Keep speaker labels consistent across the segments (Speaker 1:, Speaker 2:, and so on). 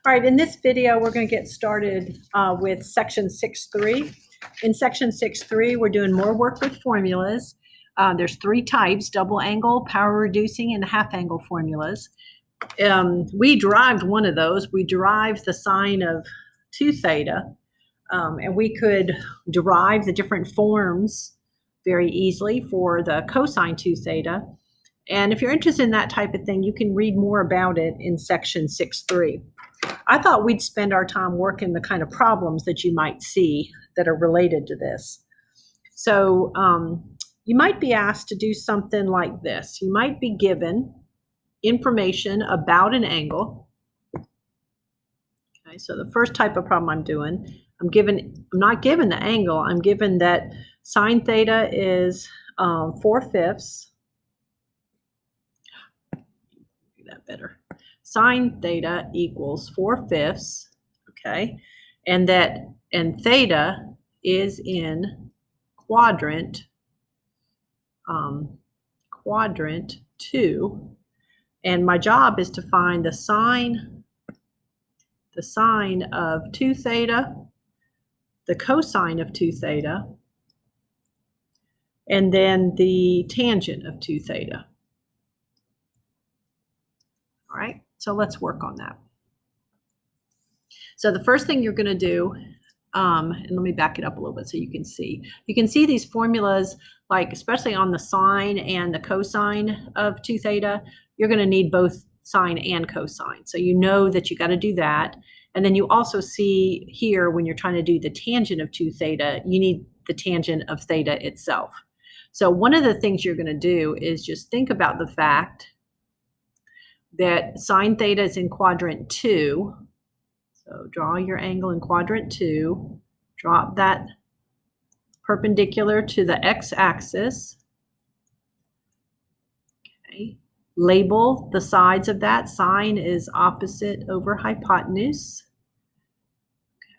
Speaker 1: All right, in this video, we're going to get started with section 6.3. In section 6.3, we're doing more work with formulas. There's three types: double angle, power reducing, and half angle formulas. We derived one of those. We derived the sine of 2 theta, and we could derive the different forms very easily for the cosine 2 theta. And if you're interested in that type of thing, you can read more about it in section 6.3. I thought we'd spend our time working the kind of problems that you might see that are related to this. So you might be asked to do something like this. You might be given information about an angle. Okay, so the first type of problem I'm doing, I'm not given the angle. I'm given that sine theta is 4/5. Do that better. Sine theta equals 4/5, okay, and theta is in quadrant 2, and my job is to find the sine of 2 theta, the cosine of 2 theta, and then the tangent of 2 theta. All right, so let's work on that. So the first thing you're going to do, and let me back it up a little bit so you can see. You can see these formulas, like especially on the sine and the cosine of 2 theta, you're going to need both sine and cosine. So you know that you got to do that. And then you also see here when you're trying to do the tangent of 2 theta, you need the tangent of theta itself. So one of the things you're going to do is just think about the fact that sine theta is in quadrant 2. So draw your angle in quadrant 2, drop that perpendicular to the x-axis. Okay. Label the sides of that. Sine is opposite over hypotenuse.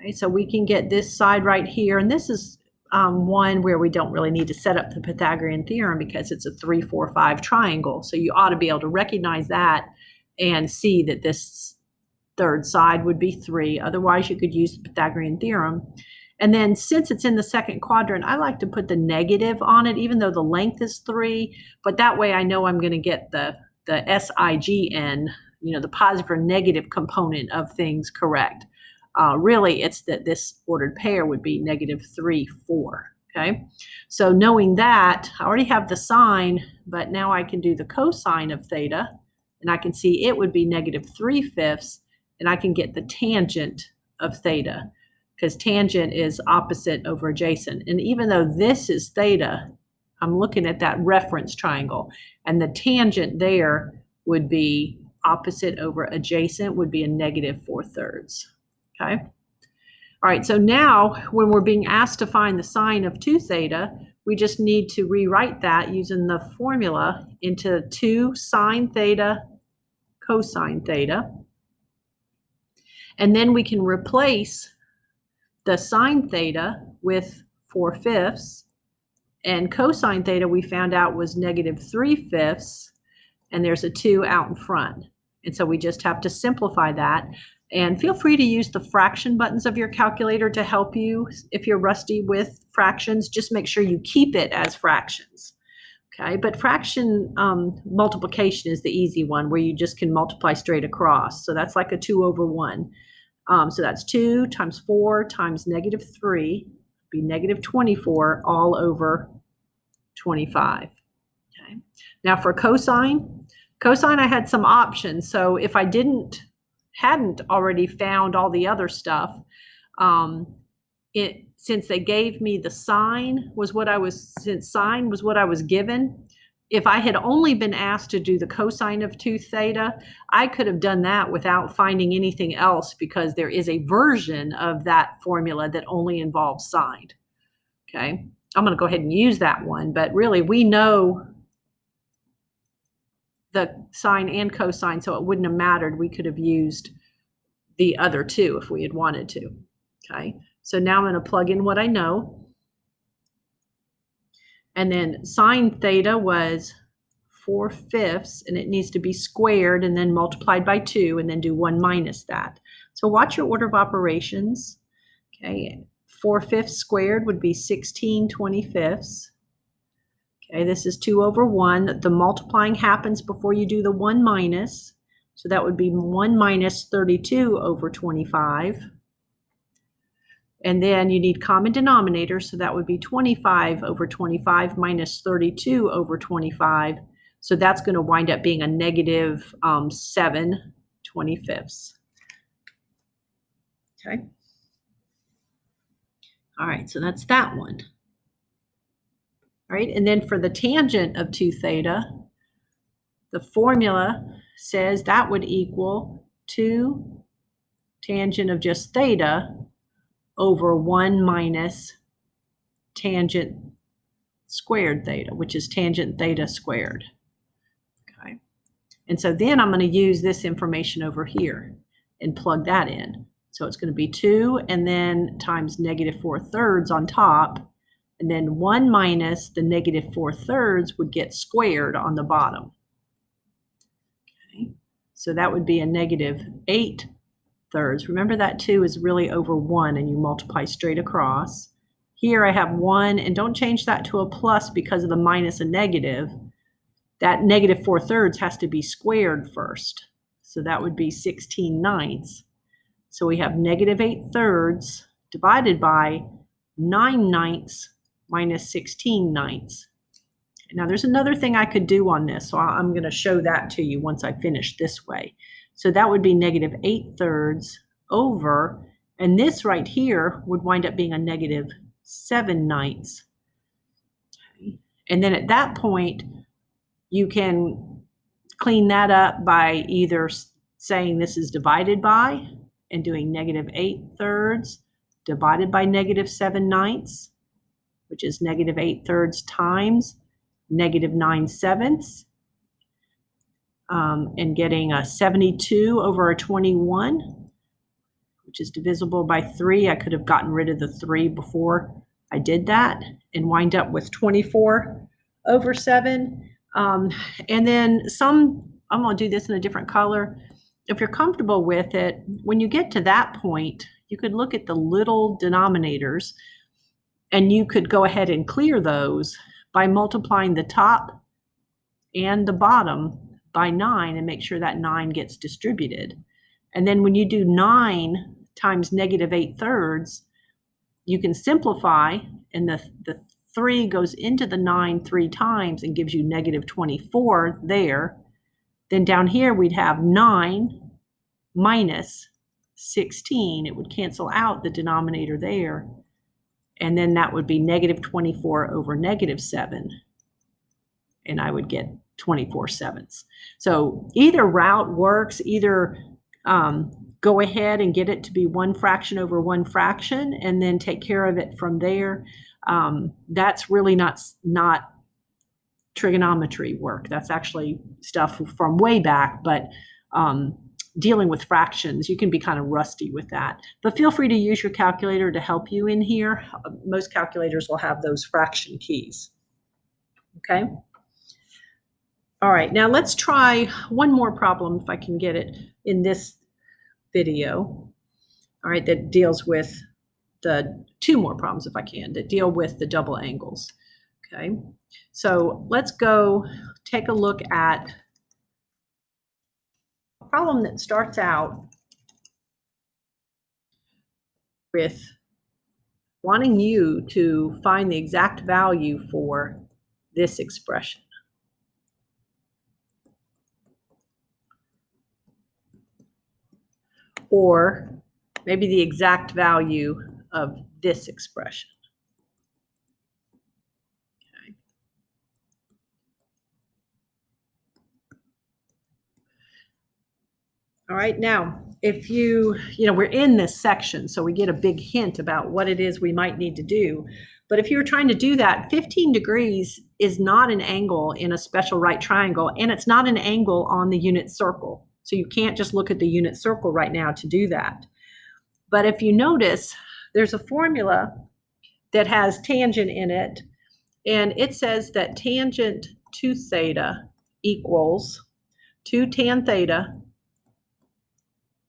Speaker 1: Okay, so we can get this side right here, and this is one where we don't really need to set up the Pythagorean theorem because it's a 3, 4, 5 triangle. So you ought to be able to recognize that and see that this third side would be 3. Otherwise, you could use the Pythagorean theorem. And then since it's in the second quadrant, I like to put the negative on it, even though the length is 3. But that way I know I'm going to get the SIGN, the positive or negative component of things correct. Really, it's that this ordered pair would be -3, 4. Okay, so knowing that, I already have the sine, but now I can do the cosine of theta, and I can see it would be -3/5, and I can get the tangent of theta, because tangent is opposite over adjacent. And even though this is theta, I'm looking at that reference triangle, and the tangent there would be opposite over adjacent, would be a -4/3. Okay. All right, so now when we're being asked to find the sine of 2 theta, we just need to rewrite that using the formula into 2 sine theta cosine theta. And then we can replace the sine theta with 4/5, and cosine theta we found out was -3/5, and there's a 2 out in front. And so we just have to simplify that. And feel free to use the fraction buttons of your calculator to help you if you're rusty with fractions. Just make sure you keep it as fractions. Okay, but fraction multiplication is the easy one where you just can multiply straight across. So that's like a 2/1. So that's 2 times 4 times -3, be -24 all over 25. Okay. Now for cosine I had some options. So if I hadn't already found all the other stuff, since they gave me the sine was what I was given, if I had only been asked to do the cosine of 2 theta, I could have done that without finding anything else, because there is a version of that formula that only involves sine. Okay, I'm going to go ahead and use that one, but really we know the sine and cosine, so it wouldn't have mattered. We could have used the other two if we had wanted to. Okay, so now I'm going to plug in what I know. And then sine theta was 4/5, and it needs to be squared and then multiplied by 2 and then do 1 minus that. So watch your order of operations. Okay, 4/5 squared would be 16/25. Okay, this is 2 over 1. The multiplying happens before you do the 1 minus. So that would be 1 minus 32 over 25. And then you need common denominators, so that would be 25 over 25 minus 32 over 25. So that's going to wind up being a negative 7/25. Okay. All right, so that's that one. All right, and then for the tangent of 2 theta, the formula says that would equal 2 tangent of just theta over 1 minus tangent squared theta, which is tangent theta squared. Okay. And so then I'm going to use this information over here and plug that in. So it's going to be 2 and then times -4/3 on top, and then 1 minus the -4/3 would get squared on the bottom. Okay. So that would be a -8/3. Remember that 2 is really over 1 and you multiply straight across. Here I have 1, and don't change that to a plus because of the minus and negative. That -4/3 has to be squared first. So that would be 16/9. So we have -8/3 divided by 9/9 minus 16/9. Now there's another thing I could do on this, so I'm going to show that to you once I finish this way. So that would be -8/3 over, and this right here would wind up being a -7/9. Okay. And then at that point, you can clean that up by either saying this is divided by and doing -8/3 divided by -7/9, which is -8/3 times -9/7, and getting a 72 over a 21, which is divisible by 3. I could have gotten rid of the 3 before I did that and wind up with 24 over 7. And then I'm going to do this in a different color. If you're comfortable with it, when you get to that point, you could look at the little denominators and you could go ahead and clear those by multiplying the top and the bottom by 9 and make sure that 9 gets distributed. And then when you do 9 times -8/3, you can simplify, and the 3 goes into the 9 3 times and gives you -24 there. Then down here we'd have 9 minus 16. It would cancel out the denominator there. And then that would be -24 over -7. And I would get 24/7. So either route works. Either go ahead and get it to be 1 fraction over 1 fraction and then take care of it from there. That's really not trigonometry work. That's actually stuff from way back, but dealing with fractions, you can be kind of rusty with that. But feel free to use your calculator to help you in here. Most calculators will have those fraction keys. Okay? All right, now let's try one more problem, if I can get it in this video. All right, that deals with the 2 more problems, if I can, that deal with the double angles. Okay, so let's go take a look at a problem that starts out with wanting you to find the exact value for this expression. Or maybe the exact value of this expression. Okay. All right, now, if we're in this section, so we get a big hint about what it is we might need to do. But if you were trying to do that, 15 degrees is not an angle in a special right triangle, and it's not an angle on the unit circle. So you can't just look at the unit circle right now to do that. But if you notice, there's a formula that has tangent in it, and it says that tangent to theta equals 2 tan theta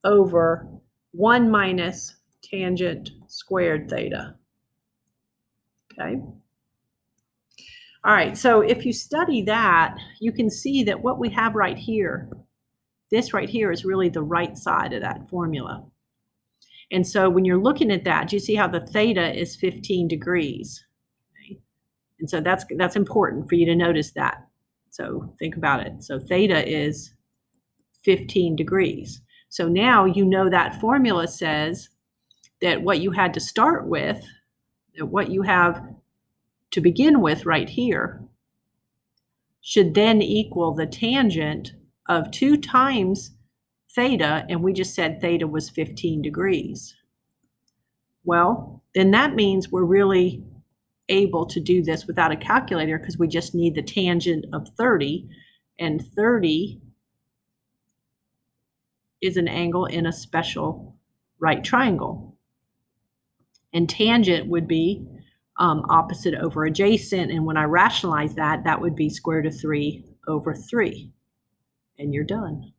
Speaker 1: over 1 minus tangent squared theta. Okay. All right, so if you study that, you can see that what we have right here, this right here is really the right side of that formula. And so when you're looking at that, do you see how the theta is 15 degrees? Okay. And so that's important for you to notice that. So think about it. So theta is 15 degrees. So now you know that formula says that what you had to start with, that what you have to begin with right here, should then equal the tangent of 2 times theta, and we just said theta was 15 degrees. Well, then that means we're really able to do this without a calculator because we just need the tangent of 30, and 30 is an angle in a special right triangle. And tangent would be opposite over adjacent, and when I rationalize that, that would be square root of 3 over 3, and you're done.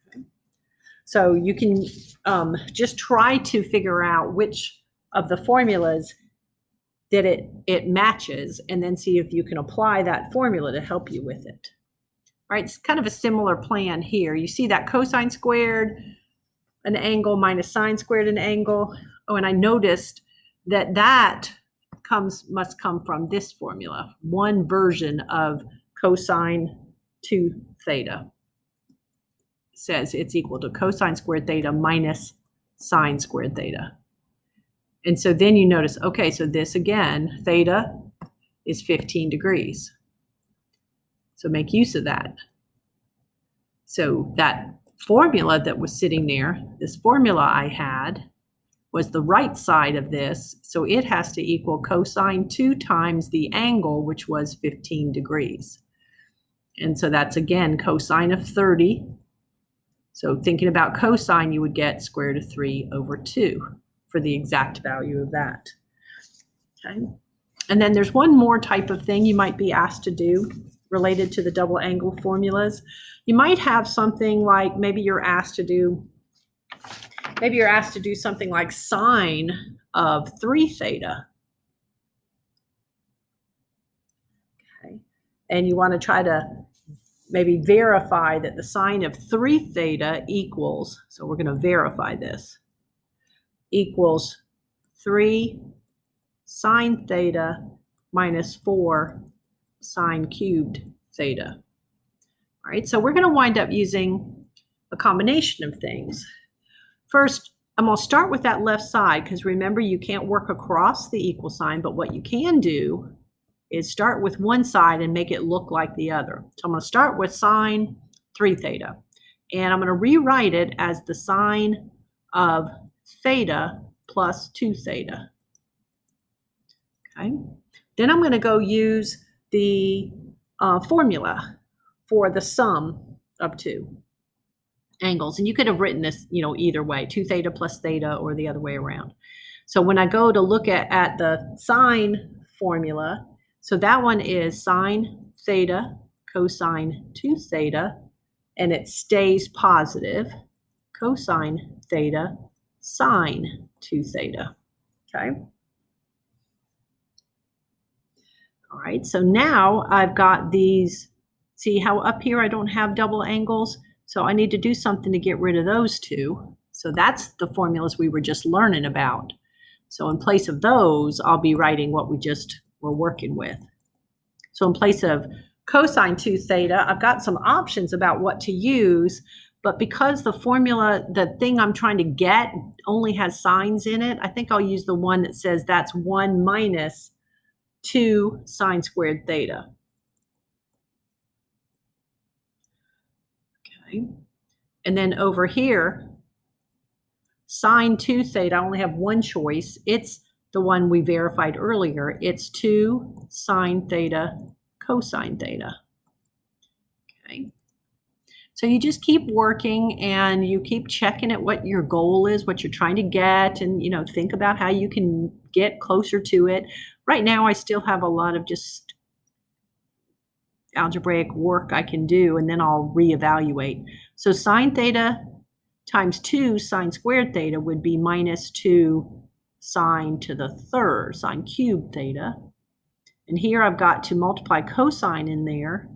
Speaker 1: Okay. So you can just try to figure out which of the formulas that it matches, and then see if you can apply that formula to help you with it. All right, it's kind of a similar plan here. You see that cosine squared an angle minus sine squared an angle. Oh, and I noticed that that must come from this formula, one version of cosine 2 theta. Says it's equal to cosine squared theta minus sine squared theta. And so then you notice, okay, so this again, theta is 15 degrees. So make use of that. So that formula that was sitting there, this formula I had, was the right side of this, so it has to equal cosine 2 times the angle, which was 15 degrees. And so that's, again, cosine of 30. So thinking about cosine, you would get square root of 3 over 2 for the exact value of that. Okay. And then there's one more type of thing you might be asked to do related to the double angle formulas. You might have something like, maybe you're asked to do something like sine of 3 theta. Okay. And you want to try to maybe verify that the sine of 3 theta equals, so we're going to verify this, equals 3 sine theta minus 4 sine cubed theta. All right, so we're going to wind up using a combination of things. First, I'm going to start with that left side because remember, you can't work across the equal sign, but what you can do is start with one side and make it look like the other. So I'm going to start with sine 3 theta, and I'm going to rewrite it as the sine of theta plus 2 theta. Okay. Then I'm going to go use the formula for the sum of 2 angles. And you could have written this, either way, 2 theta plus theta or the other way around. So when I go to look at the sine formula, so that one is sine theta cosine 2 theta, and it stays positive, cosine theta sine 2 theta. Okay. All right, so now I've got these, see how up here I don't have double angles? So I need to do something to get rid of those 2. So that's the formulas we were just learning about. So in place of those, I'll be writing what we just were working with. So in place of cosine 2 theta, I've got some options about what to use, but because the formula, the thing I'm trying to get only has signs in it, I think I'll use the one that says that's 1 minus 2 sine squared theta. Okay. And then over here, sine 2 theta, I only have one choice. It's the one we verified earlier. It's 2 sine theta cosine theta. Okay. So you just keep working and you keep checking at what your goal is, what you're trying to get, and think about how you can get closer to it. Right now, I still have a lot of just algebraic work I can do, and then I'll reevaluate. So sine theta times 2 sine squared theta would be minus 2 sine to the third, sine cubed theta. And here I've got to multiply cosine in there.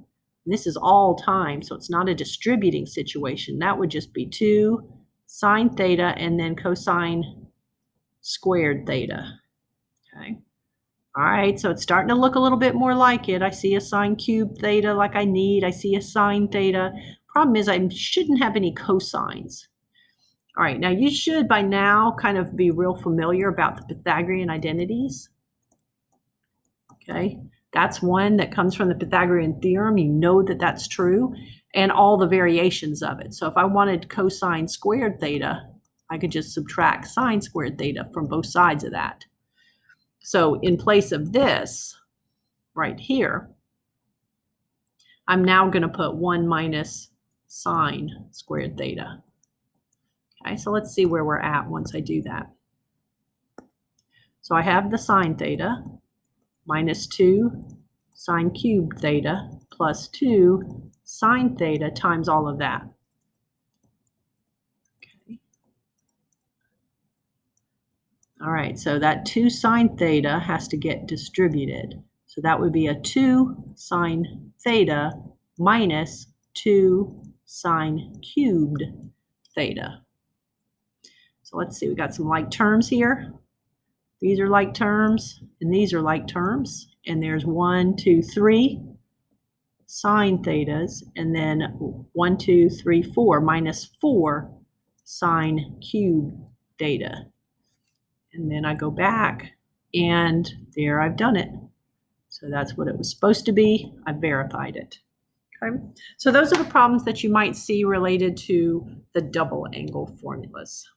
Speaker 1: This is all time, so it's not a distributing situation. That would just be 2 sine theta and then cosine squared theta. Okay. All right, so it's starting to look a little bit more like it. I see a sine cubed theta like I need. I see a sine theta. Problem is I shouldn't have any cosines. All right, now you should by now kind of be real familiar about the Pythagorean identities. Okay, that's one that comes from the Pythagorean theorem. You know that that's true, and all the variations of it. So if I wanted cosine squared theta, I could just subtract sine squared theta from both sides of that. So in place of this right here, I'm now going to put 1 minus sine squared theta. Okay, so let's see where we're at once I do that. So I have the sine theta minus 2 sine cubed theta plus 2 sine theta times all of that. Okay. All right, so that 2 sine theta has to get distributed. So that would be a 2 sine theta minus 2 sine cubed theta. So let's see, we got some like terms here. These are like terms, and these are like terms. And there's 1, 2, 3 sine thetas, and then 1, 2, 3, 4 minus 4 sine cubed theta. And then I go back, and there I've done it. So that's what it was supposed to be. I verified it. Okay. So those are the problems that you might see related to the double angle formulas.